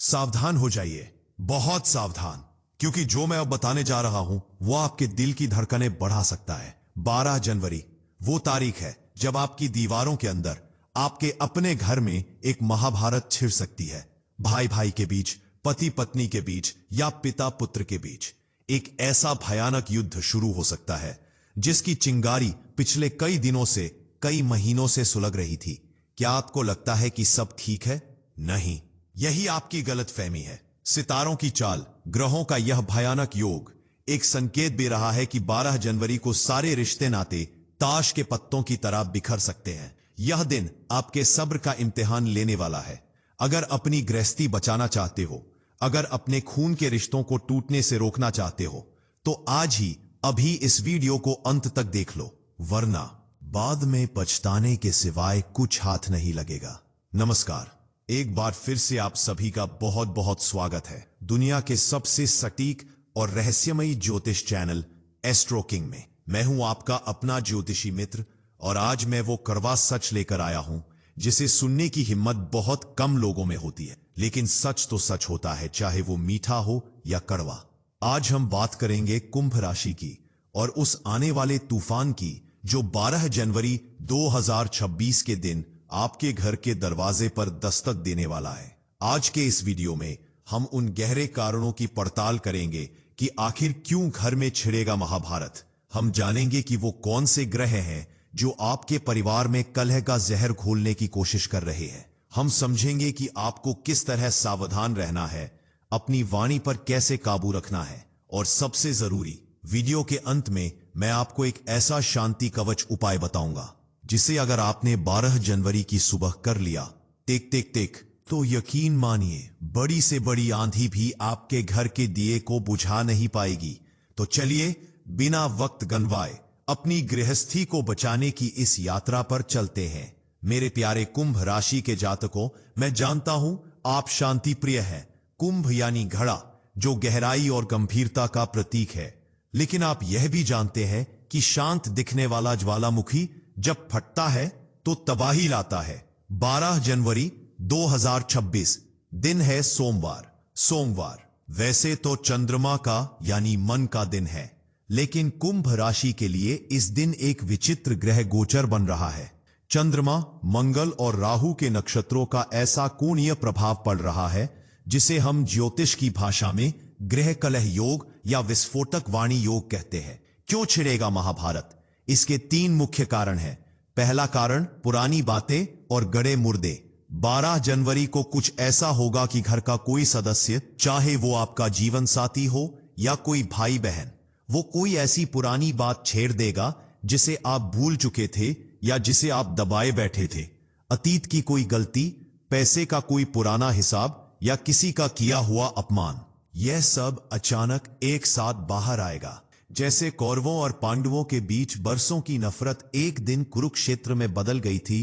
सावधान हो जाइए, बहुत सावधान, क्योंकि जो मैं अब बताने जा रहा हूं वो आपके दिल की धड़कनें बढ़ा सकता है। 12 जनवरी वो तारीख है जब आपकी दीवारों के अंदर, आपके अपने घर में एक महाभारत छिड़ सकती है। भाई भाई के बीच, पति पत्नी के बीच या पिता पुत्र के बीच एक ऐसा भयानक युद्ध शुरू हो सकता है जिसकी चिंगारी पिछले कई दिनों से, कई महीनों से सुलग रही थी। क्या आपको लगता है कि सब ठीक है? नहीं, यही आपकी गलतफहमी है। सितारों की चाल, ग्रहों का यह भयानक योग एक संकेत दे रहा है कि 12 जनवरी को सारे रिश्ते नाते ताश के पत्तों की तरह बिखर सकते हैं। यह दिन आपके सब्र का इम्तिहान लेने वाला है। अगर अपनी गृहस्थी बचाना चाहते हो, अगर अपने खून के रिश्तों को टूटने से रोकना चाहते हो, तो आज ही, अभी इस वीडियो को अंत तक देख लो, वरना बाद में पछताने के सिवाय कुछ हाथ नहीं लगेगा। नमस्कार, एक बार फिर से आप सभी का बहुत बहुत स्वागत है दुनिया के सबसे सटीक और रहस्यमयी ज्योतिष चैनल एस्ट्रो किंग में। मैं हूं आपका अपना ज्योतिषी मित्र, और आज मैं वो कड़वा सच लेकर आया हूं जिसे सुनने की हिम्मत बहुत कम लोगों में होती है, लेकिन सच तो सच होता है, चाहे वो मीठा हो या कड़वा। आज हम बात करेंगे कुंभ राशि की और उस आने वाले तूफान की जो 12 जनवरी 2026 के दिन आपके घर के दरवाजे पर दस्तक देने वाला है। आज के इस वीडियो में हम उन गहरे कारणों की पड़ताल करेंगे कि आखिर क्यों घर में छिड़ेगा महाभारत। हम जानेंगे कि वो कौन से ग्रह हैं जो आपके परिवार में कलह का जहर घोलने की कोशिश कर रहे हैं। हम समझेंगे कि आपको किस तरह सावधान रहना है, अपनी वाणी पर कैसे काबू रखना है, और सबसे जरूरी, वीडियो के अंत में मैं आपको एक ऐसा शांति कवच उपाय बताऊंगा जिसे अगर आपने 12 जनवरी की सुबह कर लिया, टेक तो यकीन मानिए बड़ी से बड़ी आंधी भी आपके घर के दिए को बुझा नहीं पाएगी। तो चलिए बिना वक्त गंवाए अपनी गृहस्थी को बचाने की इस यात्रा पर चलते हैं। मेरे प्यारे कुंभ राशि के जातकों, मैं जानता हूं आप शांति प्रिय हैं। कुंभ यानी घड़ा, जो गहराई और गंभीरता का प्रतीक है। लेकिन आप यह भी जानते हैं कि शांत दिखने वाला ज्वालामुखी जब फटता है तो तबाही लाता है। 12 जनवरी 2026 दिन है सोमवार वैसे तो चंद्रमा का यानी मन का दिन है, लेकिन कुंभ राशि के लिए इस दिन एक विचित्र ग्रह गोचर बन रहा है। चंद्रमा, मंगल और राहु के नक्षत्रों का ऐसा कोणीय प्रभाव पड़ रहा है जिसे हम ज्योतिष की भाषा में ग्रह कलह योग या विस्फोटक वाणी योग कहते हैं। क्यों छिड़ेगा महाभारत? इसके 3 मुख्य कारण हैं। पहला कारण, पुरानी बातें और गड़े मुर्दे। 12 जनवरी को कुछ ऐसा होगा कि घर का कोई सदस्य, चाहे वो आपका जीवन साथी हो या कोई भाई बहन, वो कोई ऐसी पुरानी बात छेड़ देगा जिसे आप भूल चुके थे या जिसे आप दबाए बैठे थे। अतीत की कोई गलती, पैसे का कोई पुराना हिसाब या किसी का किया हुआ अपमान, यह सब अचानक एक साथ बाहर आएगा। जैसे कौरवों और पांडवों के बीच बरसों की नफरत एक दिन कुरुक्षेत्र में बदल गई थी,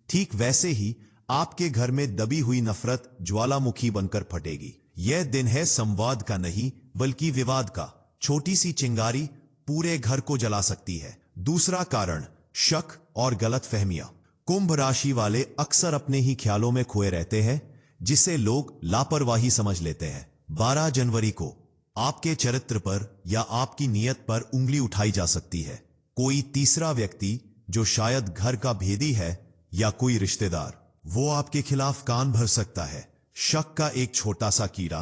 ठीक वैसे ही आपके घर में दबी हुई नफरत ज्वालामुखी बनकर फटेगी। यह दिन है संवाद का नहीं, बल्कि विवाद का। छोटी सी चिंगारी पूरे घर को जला सकती है। दूसरा कारण, शक और गलतफहमियां। कुंभ राशि वाले अक्सर अपने ही ख्यालों में खोए रहते हैं, जिसे लोग लापरवाही समझ लेते हैं। 12 जनवरी को आपके चरित्र पर या आपकी नीयत पर उंगली उठाई जा सकती है। कोई तीसरा व्यक्ति जो शायद घर का भेदी है या कोई रिश्तेदार, वो आपके खिलाफ कान भर सकता है। शक का एक छोटा सा कीड़ा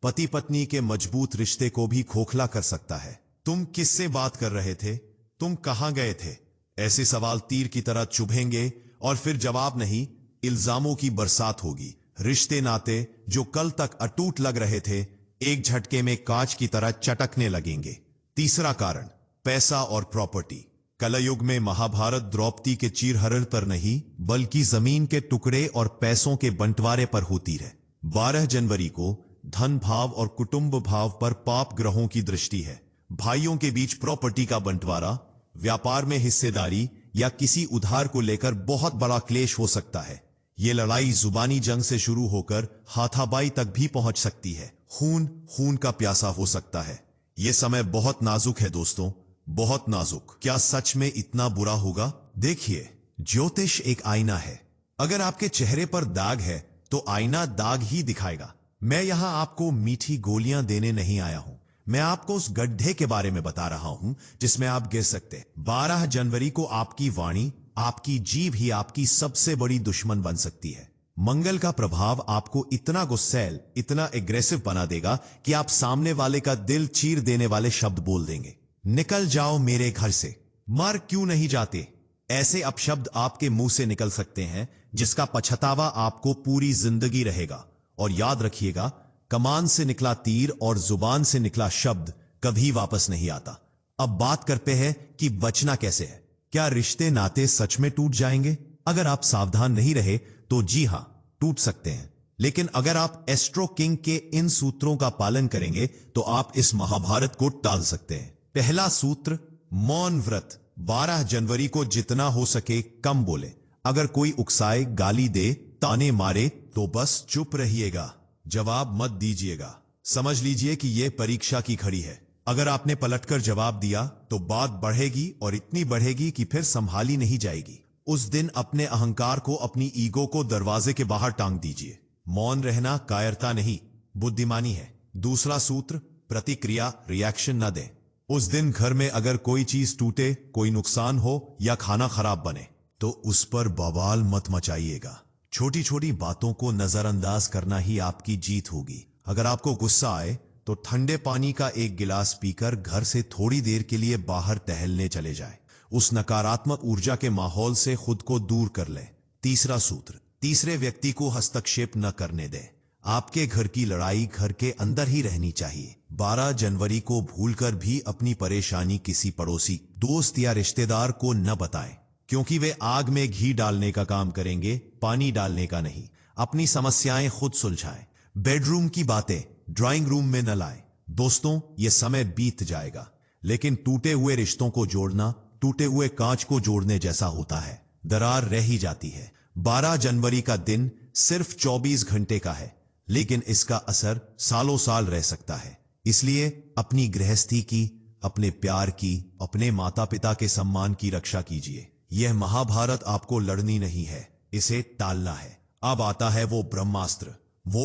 पति पत्नी के मजबूत रिश्ते को भी खोखला कर सकता है। तुम किससे बात कर रहे थे? तुम कहां गए थे? ऐसे सवाल तीर की तरह चुभेंगे और फिर जवाब नहीं, इल्जामों की बरसात होगी। रिश्ते नाते जो कल तक अटूट लग रहे थे, एक झटके में कांच की तरह चटकने लगेंगे। तीसरा कारण, पैसा और प्रॉपर्टी। कलयुग में महाभारत द्रौपदी के चीरहरण पर नहीं, बल्कि जमीन के टुकड़े और पैसों के बंटवारे पर होती है। 12 जनवरी को धन भाव और कुटुंब भाव पर पाप ग्रहों की दृष्टि है। भाइयों के बीच प्रॉपर्टी का बंटवारा, व्यापार में हिस्सेदारी या किसी उधार को लेकर बहुत बड़ा क्लेश हो सकता है। ये लड़ाई जुबानी जंग से शुरू होकर हाथापाई तक भी पहुंच सकती है। खून का प्यासा हो सकता है। यह समय बहुत नाजुक है दोस्तों, बहुत नाजुक। क्या सच में इतना बुरा होगा? देखिए, ज्योतिष एक आईना है। अगर आपके चेहरे पर दाग है तो आईना दाग ही दिखाएगा। मैं यहां आपको मीठी गोलियां देने नहीं आया हूं। मैं आपको उस गड्ढे के बारे में बता रहा हूं जिसमें आप गिर सकते हैं। 12 जनवरी को आपकी वाणी, आपकी जीभ ही आपकी सबसे बड़ी दुश्मन बन सकती है। मंगल का प्रभाव आपको इतना गुस्सैल, इतना एग्रेसिव बना देगा कि आप सामने वाले का दिल चीर देने वाले शब्द बोल देंगे। निकल जाओ मेरे घर से, मर क्यों नहीं जाते, ऐसे अपशब्द आपके मुंह से निकल सकते हैं जिसका पछतावा आपको पूरी जिंदगी रहेगा। और याद रखिएगा, कमान से निकला तीर और जुबान से निकला शब्द कभी वापस नहीं आता। अब बात करते हैं कि बचना कैसे है। क्या रिश्ते नाते सच में टूट जाएंगे? अगर आप सावधान नहीं रहे तो जी हां, टूट सकते हैं। लेकिन अगर आप एस्ट्रो किंग के इन सूत्रों का पालन करेंगे तो आप इस महाभारत को टाल सकते हैं। पहला सूत्र, मौन व्रत। 12 जनवरी को जितना हो सके कम बोले। अगर कोई उकसाए, गाली दे, ताने मारे तो बस चुप रहिएगा, जवाब मत दीजिएगा। समझ लीजिए कि यह परीक्षा की घड़ी है। अगर आपने पलटकर जवाब दिया तो बात बढ़ेगी और इतनी बढ़ेगी कि फिर संभाली नहीं जाएगी। उस दिन अपने अहंकार को, अपनी ईगो को दरवाजे के बाहर टांग दीजिए। मौन रहना कायरता नहीं, बुद्धिमानी है। दूसरा सूत्र, प्रतिक्रिया, रिएक्शन न दें। उस दिन घर में अगर कोई चीज टूटे, कोई नुकसान हो या खाना खराब बने तो उस पर बवाल मत मचाइएगा। छोटी छोटी बातों को नजरअंदाज करना ही आपकी जीत होगी। अगर आपको गुस्सा आए तो ठंडे पानी का एक गिलास पीकर घर से थोड़ी देर के लिए बाहर टहलने चले जाएं। उस नकारात्मक ऊर्जा के माहौल से खुद को दूर कर लें। तीसरा सूत्र, तीसरे व्यक्ति को हस्तक्षेप न करने दें। आपके घर की लड़ाई घर के अंदर ही रहनी चाहिए। 12 जनवरी को भूलकर भी अपनी परेशानी किसी पड़ोसी, दोस्त या रिश्तेदार को न बताएं, क्योंकि वे आग में घी डालने का काम करेंगे, पानी डालने का नहीं। अपनी समस्याएं खुद सुलझाएं। बेडरूम की बातें ड्राइंग रूम में न लाएं। दोस्तों, यह समय बीत जाएगा, लेकिन टूटे हुए रिश्तों को जोड़ना टूटे हुए कांच को जोड़ने जैसा होता है। दरार रह ही जाती है। 12 जनवरी का दिन सिर्फ 24 घंटे का है, लेकिन इसका असर सालों साल रह सकता है। इसलिए अपनी गृहस्थी की, अपने प्यार की, अपने माता पिता के सम्मान की रक्षा कीजिए। यह महाभारत आपको लड़नी नहीं है, इसे टालना है। अब आता है वो ब्रह्मास्त्र, वो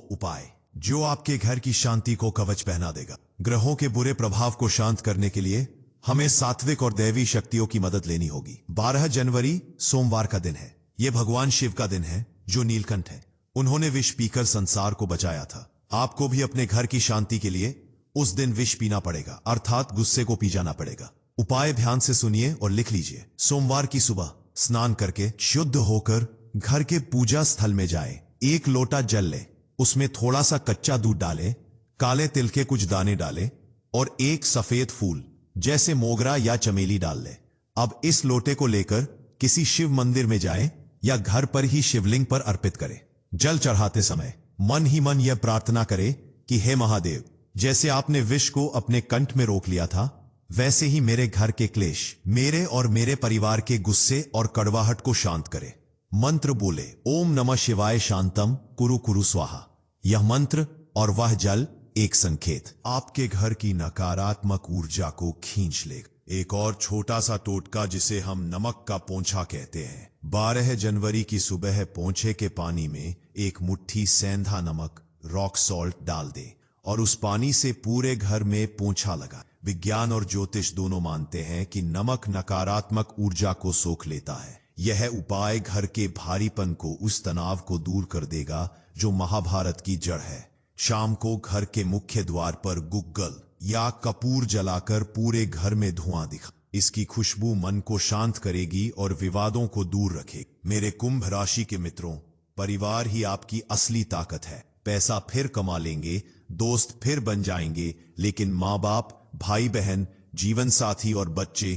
उपाय जो आपके घर की शांति को कवच पहना देगा। ग्रहों के बुरे प्रभाव को शांत करने के लिए हमें सात्विक और दैवी शक्तियों की मदद लेनी होगी। 12 जनवरी सोमवार का दिन है। यह भगवान शिव का दिन है जो नीलकंठ है। उन्होंने विष पीकर संसार को बचाया था। आपको भी अपने घर की शांति के लिए उस दिन विष पीना पड़ेगा, अर्थात गुस्से को पी जाना पड़ेगा। उपाय ध्यान से सुनिए और लिख लीजिए। सोमवार की सुबह स्नान करके शुद्ध होकर घर के पूजा स्थल में जाएं। 1 लोटा जल ले, उसमें थोड़ा सा कच्चा दूध डालें, काले तिल के कुछ दाने डालें और 1 सफेद फूल जैसे मोगरा या चमेली डाल ले। अब इस लोटे को लेकर किसी शिव मंदिर में जाएं या घर पर ही शिवलिंग पर अर्पित करें। जल चढ़ाते समय मन ही मन यह प्रार्थना करें कि हे महादेव, जैसे आपने विष को अपने कंठ में रोक लिया था, वैसे ही मेरे घर के क्लेश, मेरे और मेरे परिवार के गुस्से और कड़वाहट को शांत करे। मंत्र बोले, ओम नमः शिवाय शांतम कुरु कुरु स्वाहा। यह मंत्र और वह जल एक संकेत आपके घर की नकारात्मक ऊर्जा को खींच लेगा। एक और छोटा सा टोटका जिसे हम नमक का पोंछा कहते हैं। 12 जनवरी की सुबह पोंछे के पानी में 1 मुट्ठी सेंधा नमक, रॉक सॉल्ट डाल दे और उस पानी से पूरे घर में पोंछा लगा। विज्ञान और ज्योतिष दोनों मानते हैं कि नमक नकारात्मक ऊर्जा को सोख लेता है। यह उपाय घर के भारीपन को, उस तनाव को दूर कर देगा जो महाभारत की जड़ है। शाम को घर के मुख्य द्वार पर गुग्गल या कपूर जलाकर पूरे घर में धुआं दिखा। इसकी खुशबू मन को शांत करेगी और विवादों को दूर रखेगी। मेरे कुंभ राशि के मित्रों, परिवार ही आपकी असली ताकत है। पैसा फिर कमा लेंगे, दोस्त फिर बन जाएंगे, लेकिन माँ बाप, भाई बहन, जीवन साथी और बच्चे,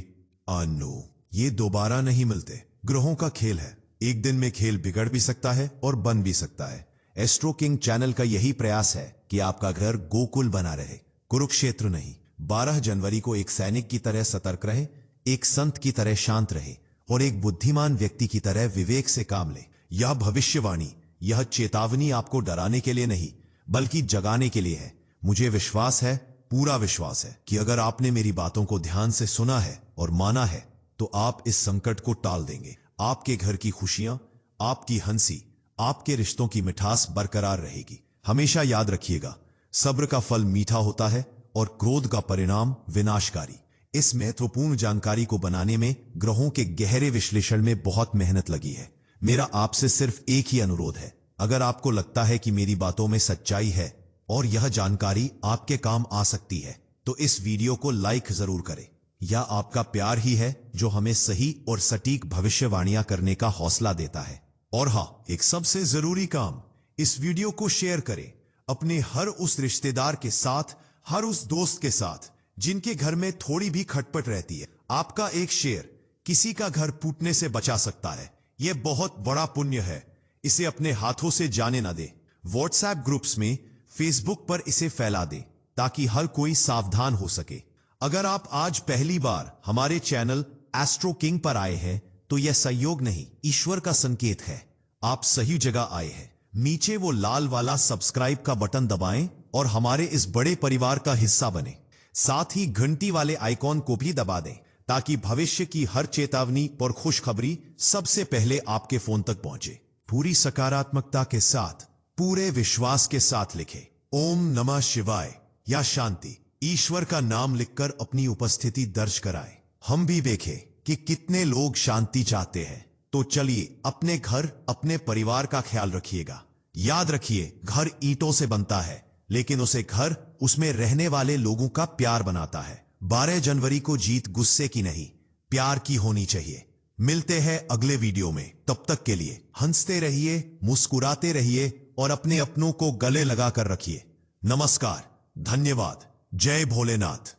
ये दोबारा नहीं मिलते। ग्रहों का खेल है, एक दिन में खेल बिगड़ भी सकता है और बन भी सकता है। एस्ट्रो किंग चैनल का यही प्रयास है कि आपका घर गोकुल बना रहे, कुरुक्षेत्र नहीं। 12 जनवरी को एक सैनिक की तरह सतर्क रहे, एक संत की तरह शांत रहे और एक बुद्धिमान व्यक्ति की तरह विवेक से काम ले। यह भविष्यवाणी, यह चेतावनी आपको डराने के लिए नहीं बल्कि जगाने के लिए है। मुझे विश्वास है, पूरा विश्वास है कि अगर आपने मेरी बातों को ध्यान से सुना है और माना है तो आप इस संकट को टाल देंगे। आपके घर की खुशियां, आपकी हंसी, आपके रिश्तों की मिठास बरकरार रहेगी। हमेशा याद रखिएगा, सब्र का फल मीठा होता है और क्रोध का परिणाम विनाशकारी। इस महत्वपूर्ण जानकारी को बनाने में ग्रहों के गहरे विश्लेषण में बहुत मेहनत लगी है। मेरा आपसे सिर्फ एक ही अनुरोध है, अगर आपको लगता है कि मेरी बातों में सच्चाई है और यह जानकारी आपके काम आ सकती है, तो इस वीडियो को लाइक जरूर करें। यह आपका प्यार ही है जो हमें सही और सटीक भविष्यवाणियां करने का हौसला देता है। और हाँ, एक सबसे जरूरी काम, इस वीडियो को शेयर करें अपने हर उस रिश्तेदार के साथ, हर उस दोस्त के साथ जिनके घर में थोड़ी भी खटपट रहती है। आपका एक शेयर किसी का घर फूटने से बचा सकता है। यह बहुत बड़ा पुण्य है। इसे अपने हाथों से जाने ना दे। व्हाट्सएप ग्रुप्स में, फेसबुक पर इसे फैला दे ताकि हर कोई सावधान हो सके। अगर आप आज पहली बार हमारे चैनल एस्ट्रो किंग पर आए हैं तो यह संयोग नहीं, ईश्वर का संकेत है। आप सही जगह आए हैं। नीचे वो लाल वाला सब्सक्राइब का बटन दबाएं और हमारे इस बड़े परिवार का हिस्सा बने। साथ ही घंटी वाले आइकॉन को भी दबा दें ताकि भविष्य की हर चेतावनी और खुशखबरी सबसे पहले आपके फोन तक पहुंचे। पूरी सकारात्मकता के साथ, पूरे विश्वास के साथ लिखें ओम नमः शिवाय या शांति। ईश्वर का नाम लिखकर अपनी उपस्थिति दर्ज कराएं। हम भी देखें कि कितने लोग शांति चाहते हैं। तो चलिए, अपने घर, अपने परिवार का ख्याल रखिएगा। याद रखिए, घर ईंटों से बनता है, लेकिन उसे घर उसमें रहने वाले लोगों का प्यार बनाता है। 12 जनवरी को जीत गुस्से की नहीं, प्यार की होनी चाहिए। मिलते हैं अगले वीडियो में। तब तक के लिए हंसते रहिए, मुस्कुराते रहिए और अपने अपनों को गले लगाकर रखिए। नमस्कार, धन्यवाद, जय भोलेनाथ।